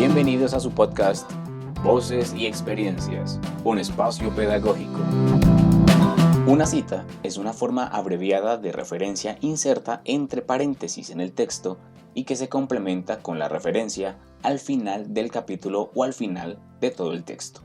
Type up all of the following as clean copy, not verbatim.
Bienvenidos a su podcast Voces y Experiencias, un espacio pedagógico. Una cita es una forma abreviada de referencia inserta entre paréntesis en el texto y que se complementa con la referencia al final del capítulo o al final de todo el texto.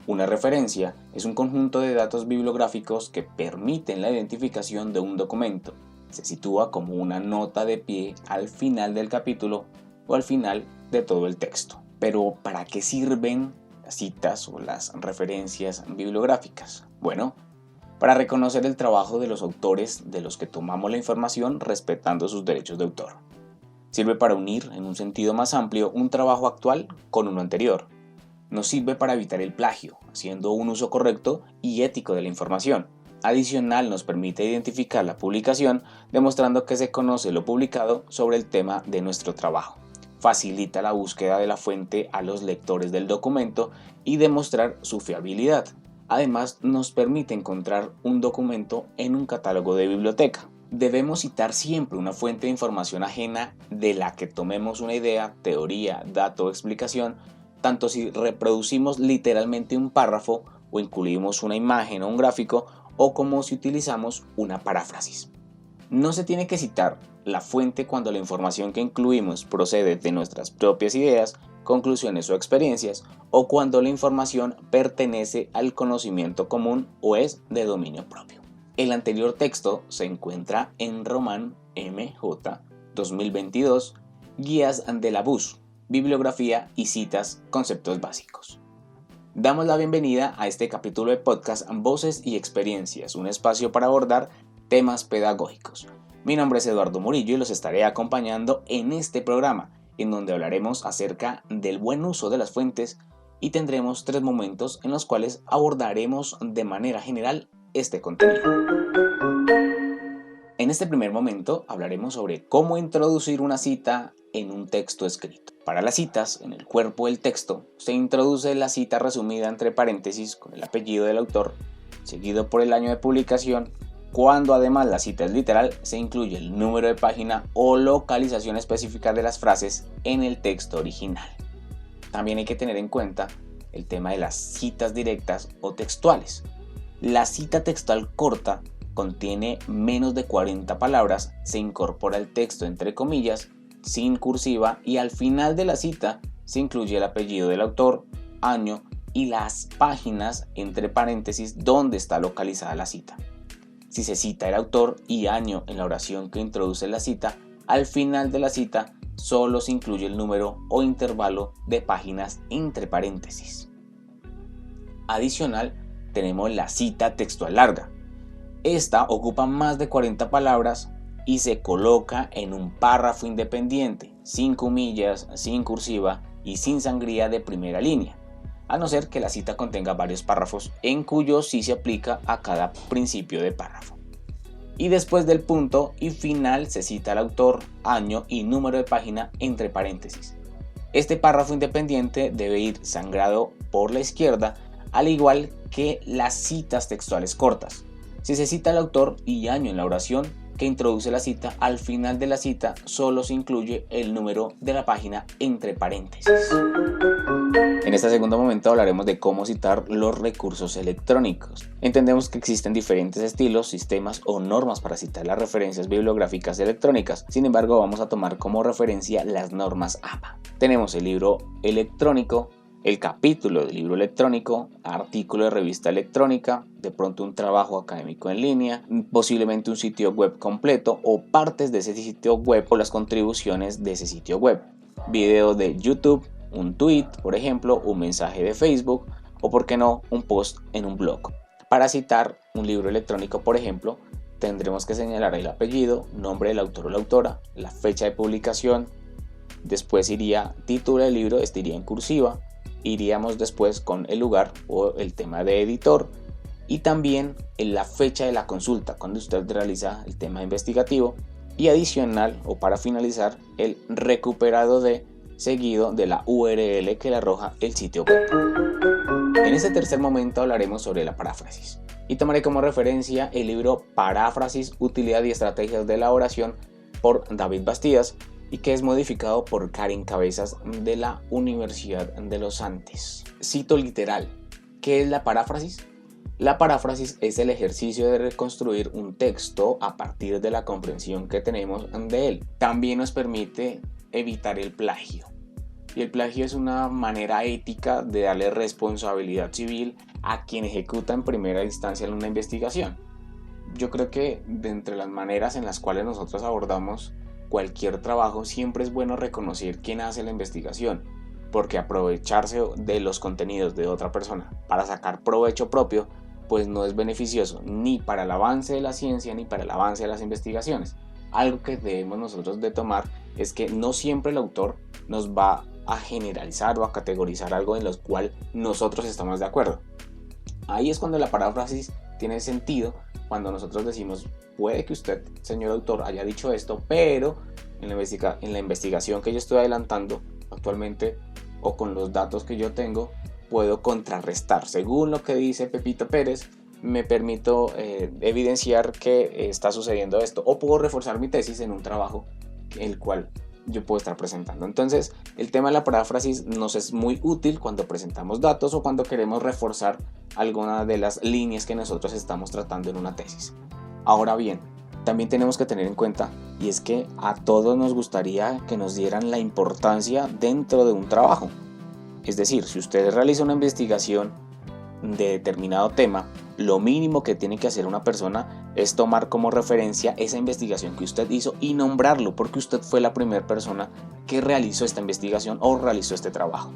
Una referencia es un conjunto de datos bibliográficos que permiten la identificación de un documento. Se sitúa como una nota de pie al final del capítulo o al final de todo el texto. Pero, ¿para qué sirven las citas o las referencias bibliográficas? Bueno, para reconocer el trabajo de los autores de los que tomamos la información respetando sus derechos de autor. Sirve para unir, en un sentido más amplio, un trabajo actual con uno anterior. Nos sirve para evitar el plagio, haciendo un uso correcto y ético de la información. Adicional, nos permite identificar la publicación, demostrando que se conoce lo publicado sobre el tema de nuestro trabajo. Facilita la búsqueda de la fuente a los lectores del documento y demostrar su fiabilidad. Además, nos permite encontrar un documento en un catálogo de biblioteca. Debemos citar siempre una fuente de información ajena de la que tomemos una idea, teoría, dato o explicación, tanto si reproducimos literalmente un párrafo o incluimos una imagen o un gráfico, o como si utilizamos una paráfrasis. No se tiene que citar la fuente cuando la información que incluimos procede de nuestras propias ideas, conclusiones o experiencias, o cuando la información pertenece al conocimiento común o es de dominio propio. El anterior texto se encuentra en Román MJ 2022, Guías de la BUS, Bibliografía y citas, conceptos básicos. Damos la bienvenida a este capítulo de podcast Voces y Experiencias, un espacio para abordar temas pedagógicos. Mi nombre es Eduardo Murillo y los estaré acompañando en este programa, en donde hablaremos acerca del buen uso de las fuentes y tendremos 3 momentos en los cuales abordaremos de manera general este contenido. En este primer momento hablaremos sobre cómo introducir una cita en un texto escrito. Para las citas, en el cuerpo del texto, se introduce la cita resumida entre paréntesis con el apellido del autor, seguido por el año de publicación. Cuando además la cita es literal, se incluye el número de página o localización específica de las frases en el texto original. También hay que tener en cuenta el tema de las citas directas o textuales. La cita textual corta contiene menos de 40 palabras, se incorpora el texto entre comillas, sin cursiva y al final de la cita se incluye el apellido del autor, año y las páginas entre paréntesis donde está localizada la cita. Si se cita el autor y año en la oración que introduce la cita, al final de la cita solo se incluye el número o intervalo de páginas entre paréntesis. Adicional, tenemos la cita textual larga. Esta ocupa más de 40 palabras y se coloca en un párrafo independiente, sin comillas, sin cursiva y sin sangría de primera línea, a no ser que la cita contenga varios párrafos en cuyos sí se aplica a cada principio de párrafo. Y después del punto y final se cita el autor, año y número de página entre paréntesis. Este párrafo independiente debe ir sangrado por la izquierda, al igual que las citas textuales cortas. Si se cita el autor y año en la oración que introduce la cita, al final de la cita solo se incluye el número de la página entre paréntesis. En este segundo momento hablaremos de cómo citar los recursos electrónicos. Entendemos que existen diferentes estilos, sistemas o normas para citar las referencias bibliográficas electrónicas. Sin embargo, vamos a tomar como referencia las normas APA. Tenemos el libro electrónico, el capítulo del libro electrónico, artículo de revista electrónica, de pronto un trabajo académico en línea, posiblemente un sitio web completo o partes de ese sitio web o las contribuciones de ese sitio web, video de YouTube, un tweet, por ejemplo, un mensaje de Facebook o, por qué no, un post en un blog. Para citar un libro electrónico, por ejemplo, tendremos que señalar el apellido, nombre del autor o la autora, la fecha de publicación, después iría título del libro, este iría en cursiva, iríamos después con el lugar o el tema de editor y también en la fecha de la consulta cuando usted realiza el tema investigativo y adicional o para finalizar el recuperado de seguido de la URL que le arroja el sitio web. En este tercer momento hablaremos sobre la paráfrasis y tomaré como referencia el libro Paráfrasis, utilidad y estrategias de la oración por David Bastidas, y que es modificado por Karen Cabezas de la Universidad de los Andes. Cito literal. ¿Qué es la paráfrasis? La paráfrasis es el ejercicio de reconstruir un texto a partir de la comprensión que tenemos de él. También nos permite evitar el plagio. Y el plagio es una manera ética de darle responsabilidad civil a quien ejecuta en primera instancia una investigación. Yo creo que de entre las maneras en las cuales nosotros abordamos cualquier trabajo, siempre es bueno reconocer quién hace la investigación, porque aprovecharse de los contenidos de otra persona para sacar provecho propio, pues no es beneficioso ni para el avance de la ciencia ni para el avance de las investigaciones. Algo que debemos nosotros de tomar es que no siempre el autor nos va a generalizar o a categorizar algo en lo cual nosotros estamos de acuerdo. Ahí es cuando la paráfrasis tiene sentido, cuando nosotros decimos, puede que usted, señor autor, haya dicho esto, pero en la investigación que yo estoy adelantando actualmente o con los datos que yo tengo, puedo contrarrestar. Según lo que dice Pepito Pérez, me permito evidenciar que está sucediendo esto, o puedo reforzar mi tesis en un trabajo el cual yo puedo estar presentando. Entonces, el tema de la paráfrasis nos es muy útil cuando presentamos datos o cuando queremos reforzar alguna de las líneas que nosotros estamos tratando en una tesis. Ahora bien, también tenemos que tener en cuenta, y es que a todos nos gustaría que nos dieran la importancia dentro de un trabajo. Es decir, si usted realiza una investigación de determinado tema, lo mínimo que tiene que hacer una persona es tomar como referencia esa investigación que usted hizo y nombrarlo, porque usted fue la primera persona que realizó esta investigación o realizó este trabajo.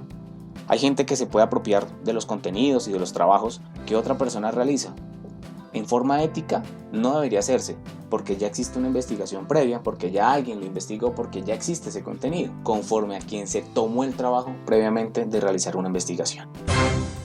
Hay gente que se puede apropiar de los contenidos y de los trabajos que otra persona realiza. En forma ética no debería hacerse, porque ya existe una investigación previa, porque ya alguien lo investigó, porque ya existe ese contenido, conforme a quien se tomó el trabajo previamente de realizar una investigación.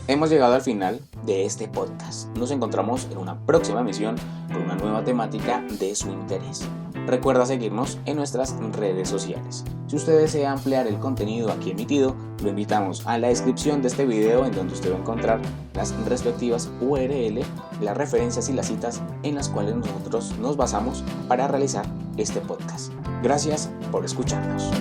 Hemos llegado al final de este podcast. Nos encontramos en una próxima emisión con una nueva temática de su interés. Recuerda seguirnos en nuestras redes sociales. Si usted desea ampliar el contenido aquí emitido, lo invitamos a la descripción de este video, en donde usted va a encontrar las respectivas URL, las referencias y las citas en las cuales nosotros nos basamos para realizar este podcast. Gracias por escucharnos.